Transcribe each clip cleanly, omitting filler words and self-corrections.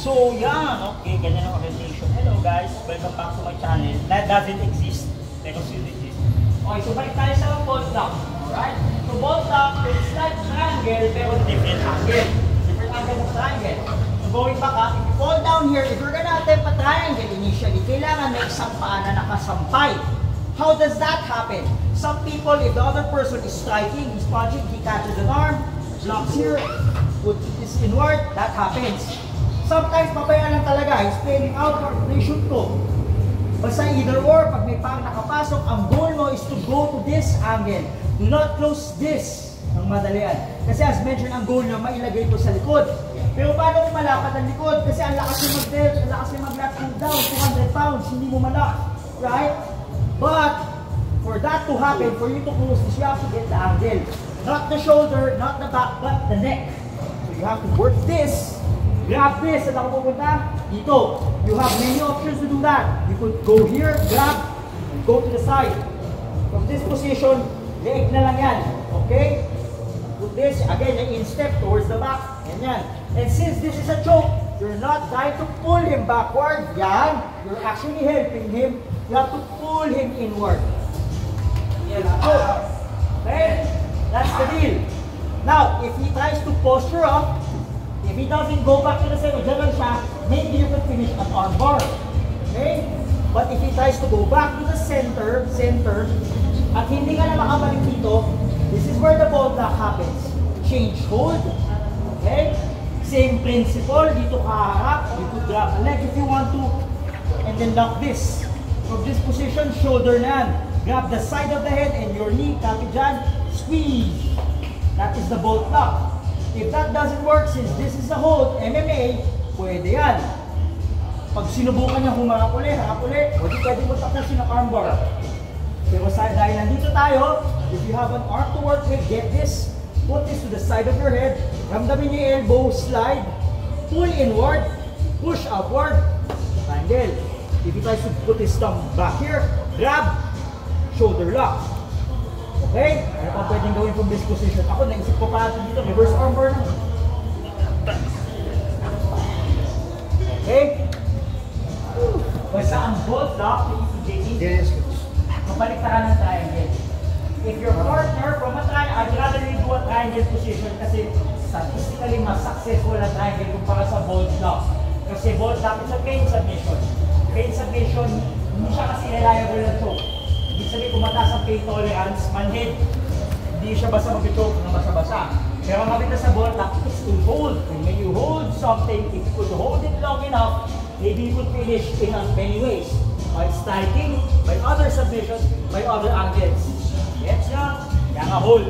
So yan, okay, ganyan ang orientation. Hello guys, welcome back to my channel. That doesn't exist, pero still exist. Okay, so balik tayo sa bolt lock. Alright? So bolt lock, it's like triangle, pero different angle. Different angle of triangle. So going back up, if you fall down here, if you're gonna attempt a triangle initially, kailangan may isang paa na nakasampay. How does that happen? Some people, if the other person is striking, he's punching, he catches an arm, blocks here, puts this inward, that happens. Sometimes papaya lang talaga, he's playing outward, they shoot ko. Basta either or, pag may pang nakapasok, ang goal mo is to go to this angle. Do not close this ng madalian. Kasi as mentioned, ang goal nyo, mailagay ito sa likod. Pero paano kung malapad ang likod? Kasi ang lakas yung mag-delt, ang lakas yung mag-lat down, 200 pounds, hindi mo malak. Right? But, for that to happen, for you to close this, you have to get the angle. Not the shoulder, not the back, but the neck. So you have to work this. Grab this, at ako pupunta dito. You have many options to do that. You could go here, grab, and go to the side. From this position, leeg na lang yan. Okay? Put this, again, in step towards the back. Ganyan. And since this is a choke, you're not trying to pull him backward. Yan. You're actually helping him. You have to pull him inward. Yes, choke. Okay? That's the deal. Now, if he tries to posture up, if he doesn't go back to the center, dyan lang siya, maybe you could finish an arm bar. Okay? But if he tries to go back to the center, at hindi ka na makabalik dito, this is where the bolt lock happens. Change hold. Okay? Same principle. Dito ka haharap. You could grab a leg if you want to. And then lock this. From this position, shoulder na yan. Grab the side of the head and your knee. Kapit dyan. Squeeze. That is the bolt lock. If that doesn't work, since this is a hold, MMA, pwede yan. Pag sinubukan niya humarap ulit, pwede mo tapusin ang armbar. Pero dahil nandito tayo, if you have an arm to work with, get this, put this to the side of your head, ramdamin niyo yung elbow, slide, pull inward, push upward, triangle. If you try to put his thumb back here, grab, shoulder lock. Okay? Ano pa pwedeng gawin from this position? Ako, naisip ko pa natin dito, reverse arm bar na. Okay? Basta ang bolt lock, JD, mabalik ka ng triangle. If your partner from a triangle, I'd rather you do a triangle position kasi statistically mas successful ang triangle kumpara sa bolt lock. Kasi bolt lock is a pain submission. Pain submission, hindi siya kasi reliable ng choke. Ibig sabihin, kung mataas ang pain tolerance, manhid, hindi siya basta mag-choke na basa-basa. Pero mabit na sa bolt lock, it's to hold. And when you hold something, if you could hold it long enough, maybe you could finish in many ways. By striking, by other submissions, by other angles. Gets nyo? Kaya nga hold.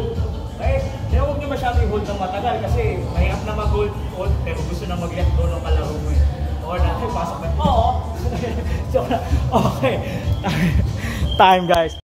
Okay? Pero huwag nyo masyado i-hold ng matagal kasi mahirap na mag-hold pero gusto na mag-let go ng kalaro mo eh. Or natin, pasok na. Oo. Okay. Time guys.